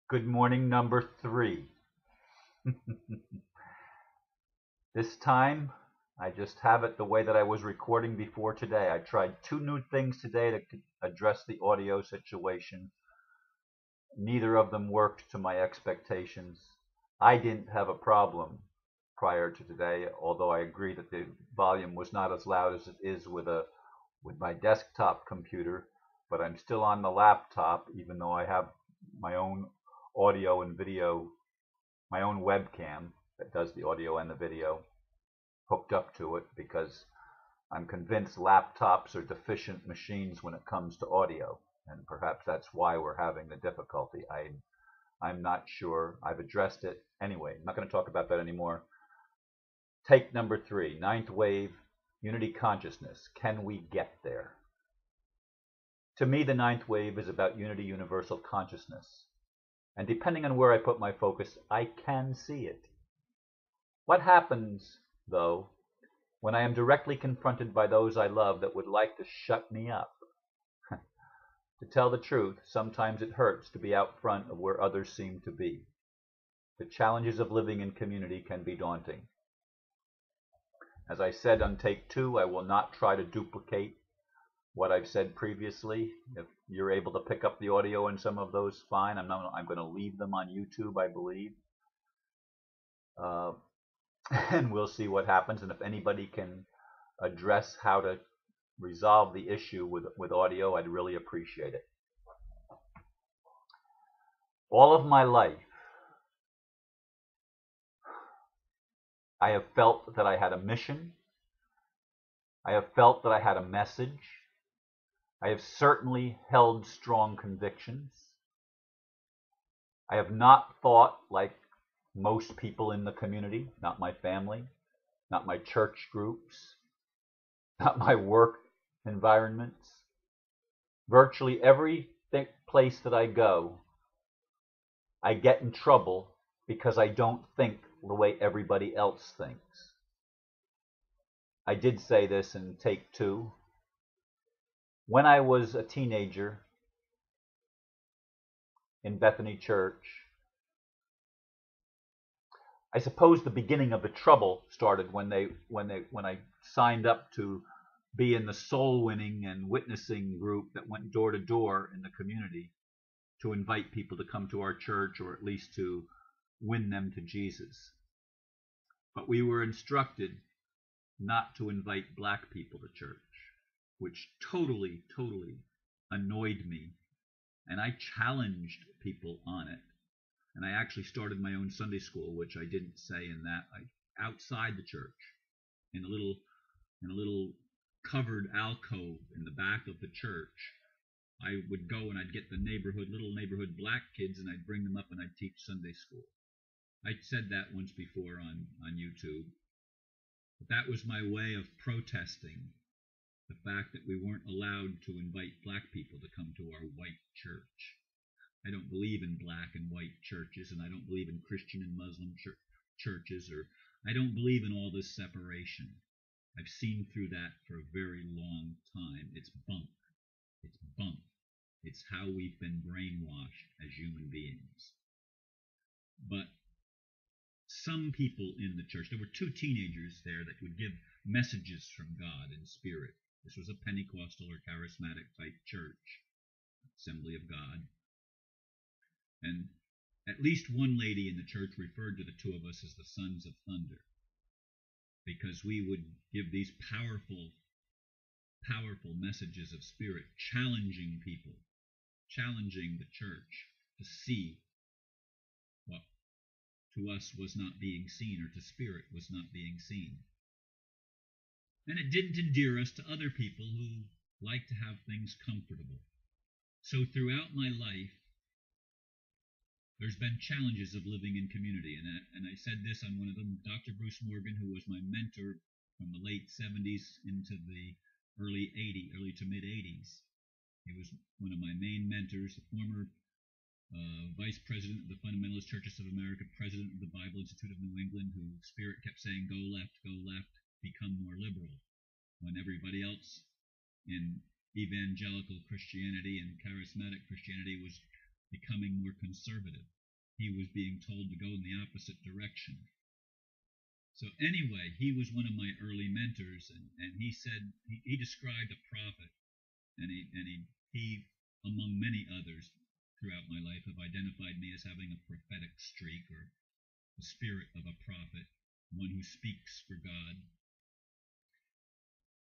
Good morning, number 3. This time, I just have it the way that I was recording before today. I tried 2 new things today to address the audio situation. Neither of them worked to my expectations. I didn't have a problem prior to today, although I agree that the volume was not as loud as it is with my desktop computer, but I'm still on the laptop, even though I have my own audio and video, my own webcam that does the audio and the video hooked up to it, because I'm convinced laptops are deficient machines when it comes to audio, and perhaps that's why we're having the difficulty. I'm not sure. I've addressed it. Anyway, I'm not going to talk about that anymore. Take number 3, ninth wave, unity consciousness. Can we get there? To me, the ninth wave is about unity universal consciousness. And depending on where I put my focus, I can see it. What happens, though, when I am directly confronted by those I love that would like to shut me up? To tell the truth, sometimes it hurts to be out front of where others seem to be. The challenges of living in community can be daunting. As I said on take 2, I will not try to duplicate what I've said previously. If you're able to pick up the audio in some of those, fine. I'm going to leave them on YouTube, I believe. And we'll see what happens. And if anybody can address how to resolve the issue with audio, I'd really appreciate it. All of my life, I have felt that I had a mission. I have felt that I had a message. I have certainly held strong convictions. I have not thought like most people in the community, not my family, not my church groups, not my work environments. Virtually every place that I go, I get in trouble because I don't think the way everybody else thinks. I did say this in take 2. When I was a teenager in Bethany Church, I suppose the beginning of the trouble started when I signed up to be in the soul winning and witnessing group that went door to door in the community to invite people to come to our church, or at least to win them to Jesus. But we were instructed not to invite black people to church, which totally annoyed me. And I challenged people on it. And I actually started my own Sunday school, which I didn't say in that. Outside the church, in a little covered alcove in the back of the church, I would go and I'd get the little neighborhood black kids, and I'd bring them up and I'd teach Sunday school. I'd said that once before on YouTube. But that was my way of protesting the fact that we weren't allowed to invite black people to come to our white church. I don't believe in black and white churches, and I don't believe in Christian and Muslim churches, or I don't believe in all this separation. I've seen through that for a very long time. It's bunk. It's bunk. It's how we've been brainwashed as human beings. But some people in the church, there were 2 teenagers there that would give messages from God in spirit. This was a Pentecostal or charismatic type church, Assembly of God. And at least one lady in the church referred to the 2 of us as the Sons of Thunder, because we would give these powerful messages of spirit, challenging people, challenging the church to see what to us was not being seen, or to spirit was not being seen. And it didn't endear us to other people who like to have things comfortable. So throughout my life, there's been challenges of living in community, and I said this on one of them. Dr. Bruce Morgan, who was my mentor from the late 70s into the early to mid 80s. He was one of my main mentors, the former vice president of the Fundamentalist Churches of America, president of the Bible Institute of New England, who Spirit kept saying, go left, become more liberal, when everybody else in evangelical Christianity and charismatic Christianity was becoming more conservative. he was being told to go in the opposite direction. So anyway, he was one of my early mentors, and he said he described a prophet, and he among many others throughout my life have identified me as having a prophetic streak, or the spirit of a prophet, one who speaks for God.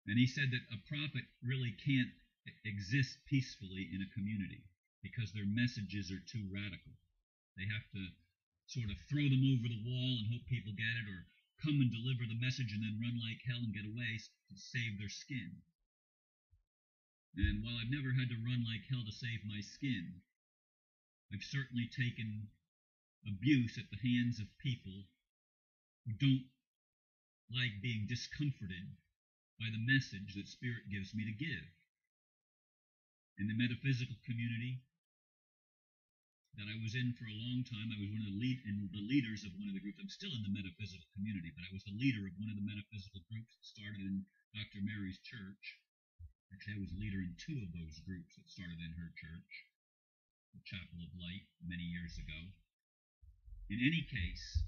And he said that a prophet really can't exist peacefully in a community because their messages are too radical. They have to sort of throw them over the wall and hope people get it, or come and deliver the message and then run like hell and get away to save their skin. And while I've never had to run like hell to save my skin, I've certainly taken abuse at the hands of people who don't like being discomforted by the message that Spirit gives me to give. In the metaphysical community that I was in for a long time, I was one of the leaders of one of the groups. I'm still in the metaphysical community, but I was the leader of one of the metaphysical groups that started in Dr. Mary's church. Actually, I was leader in two of those groups that started in her church, the Chapel of Light, many years ago. In any case,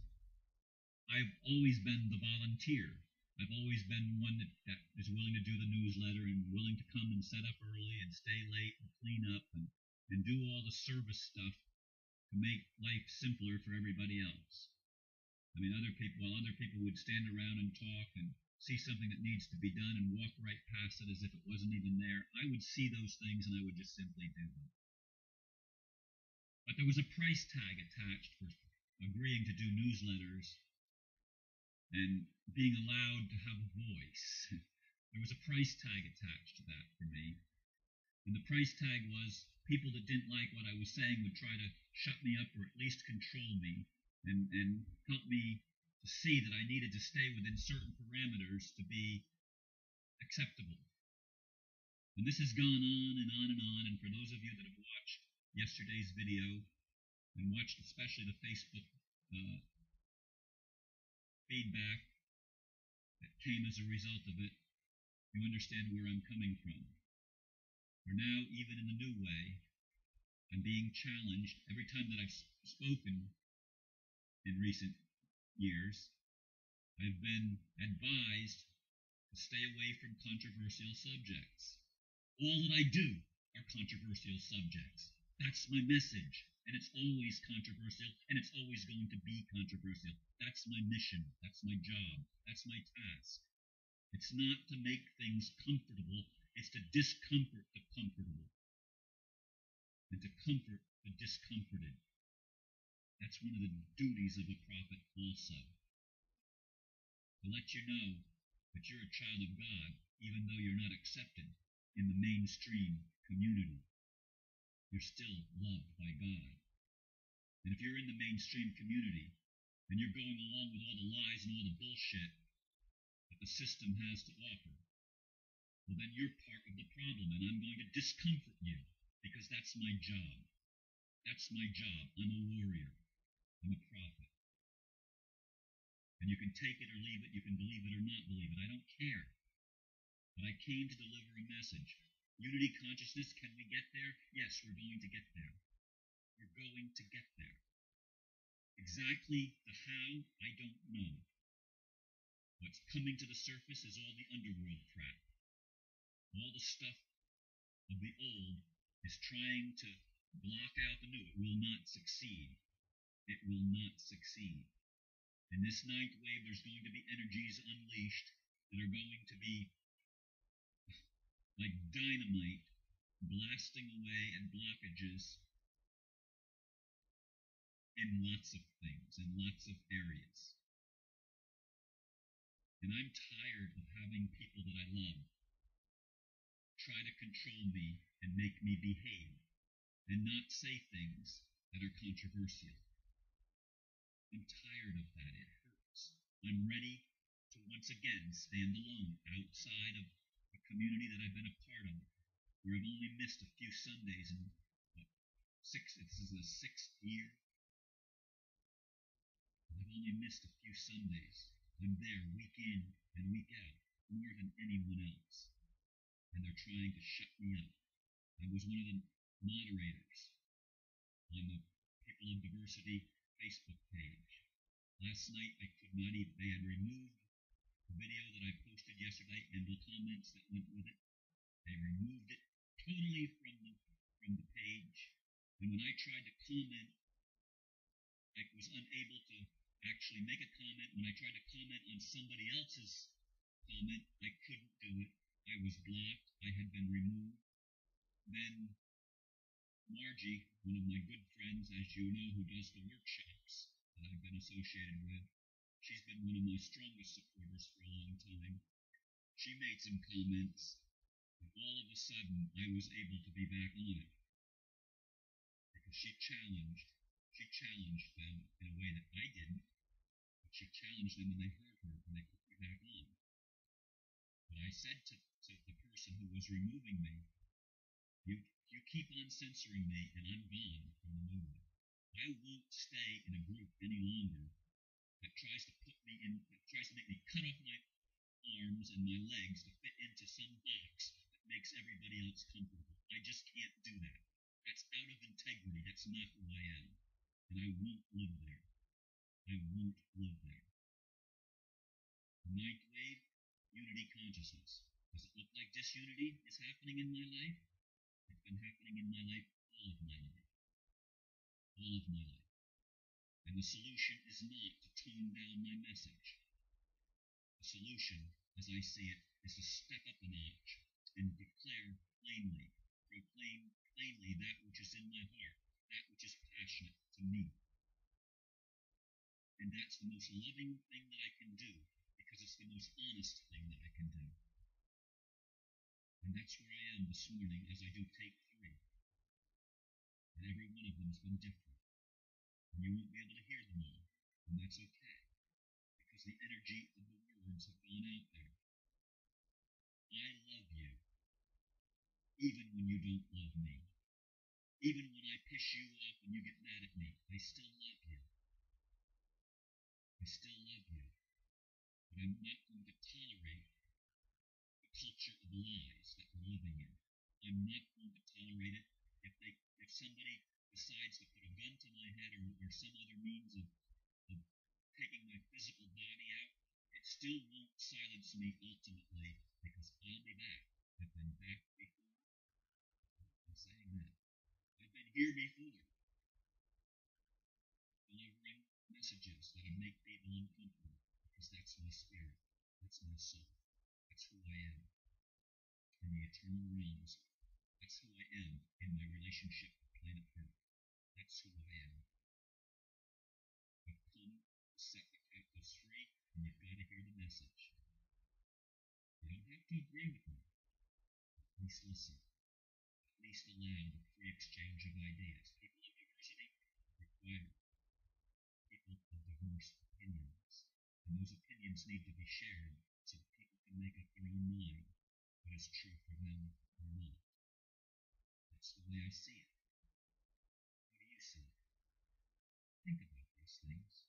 I've always been the volunteer. I've always been one that is willing to do the newsletter and willing to come and set up early and stay late and clean up and do all the service stuff to make life simpler for everybody else. I mean, while other people would stand around and talk and see something that needs to be done and walk right past it as if it wasn't even there, I would see those things and I would just simply do them. But there was a price tag attached for agreeing to do newsletters and being allowed to have a voice. There was a price tag attached to that for me. And the price tag was people that didn't like what I was saying would try to shut me up or at least control me and help me to see that I needed to stay within certain parameters to be acceptable. And this has gone on and on and on. And for those of you that have watched yesterday's video and watched especially the Facebook feedback that came as a result of it, you understand where I'm coming from. For now, even in the new way, I'm being challenged. Every time that I've spoken in recent years, I've been advised to stay away from controversial subjects. All that I do are controversial subjects. That's my message, and it's always controversial, and it's always going to be controversial. That's my mission. That's my job. That's my task. It's not to make things comfortable. It's to discomfort the comfortable and to comfort the discomforted. That's one of the duties of a prophet also. To let you know that you're a child of God, even though you're not accepted in the mainstream community. You're still loved by God. And if you're in the mainstream community and you're going along with all the lies and all the bullshit that the system has to offer, well, then you're part of the problem, and I'm going to discomfort you because that's my job. That's my job. I'm a warrior. I'm a prophet. And you can take it or leave it. You can believe it or not believe it. I don't care. But I came to deliver a message. Unity consciousness, can we get there? Yes, we're going to get there. We're going to get there. Exactly the how, I don't know. What's coming to the surface is all the underworld crap. All the stuff of the old is trying to block out the new. It will not succeed. It will not succeed. In this ninth wave, there's going to be energies unleashed that are going to be like dynamite, blasting away at blockages in lots of things, in lots of areas. And I'm tired of having people that I love try to control me and make me behave and not say things that are controversial. I'm tired of that. It hurts. I'm ready to once again stand alone outside of the community that I've been a part of, where I've only missed a few Sundays in this is the 6th year. I've only missed a few Sundays. I'm there week in and week out, more than anyone else. And they're trying to shut me up. I was one of the moderators on the People of Diversity Facebook page. Last night I could not even, they had removed the video that I posted yesterday and the comments that went with it. They removed it totally from the page. And when I tried to comment, I was unable to actually make a comment. When I tried to comment on somebody else's comment, I couldn't do it. I was blocked. I had been removed. Then Margie, one of my good friends, as you know, who does the workshops that I've been associated with, she's been one of my strongest supporters for a long time. She made some comments, and all of a sudden I was able to be back on it because she challenged them in a way that I didn't, but she challenged them and they heard her and they put me back on. But I said to the person who was removing me, you keep on censoring me and I'm gone from the movement. I won't stay in a group any longer that tries to make me cut off my arms and my legs to fit into some box that makes everybody else comfortable. I just can't do that. That's out of integrity. That's not who I am. And I won't live there. I won't live there. Ninth wave, unity consciousness. Does it look like disunity is happening in my life? It's been happening in my life all of my life. All of my life. And the solution is not to tone down my message. The solution, as I see it, is to step up a notch and declare plainly, proclaim plainly that which is in my heart, that which is passionate to me. And that's the most loving thing that I can do because it's the most honest thing that I can do. And that's where I am this morning as I do take 3. And every one of them has been different. And you won't be able to hear them all. And that's okay. Because the energy of the words have gone out there. I love you. Even when you don't love me. Even when I piss you off and you get mad at me, I still love you. I still love you. But I'm not going to tolerate the culture of lies that we're living in. I'm not going to tolerate it. If somebody decides to put a gun to my head or some other means of taking my physical body out, it still won't silence me ultimately because I'll be back. I've been back before. I'm saying that. I've been here before. Delivering messages that make people uncomfortable because that's my spirit. That's my soul. That's who I am in the eternal realms. That's who I am in my relationship with planet Earth. That's who I am. I've come to set the captives free, and you've got to hear the message. You don't have to agree with me. At least listen. At least allow the free exchange of ideas. People of diversity require people of diverse opinions. And those opinions need to be shared so that people can make up their own mind what is true for them or not. That's the way I see it. How do you see it? Think about these things.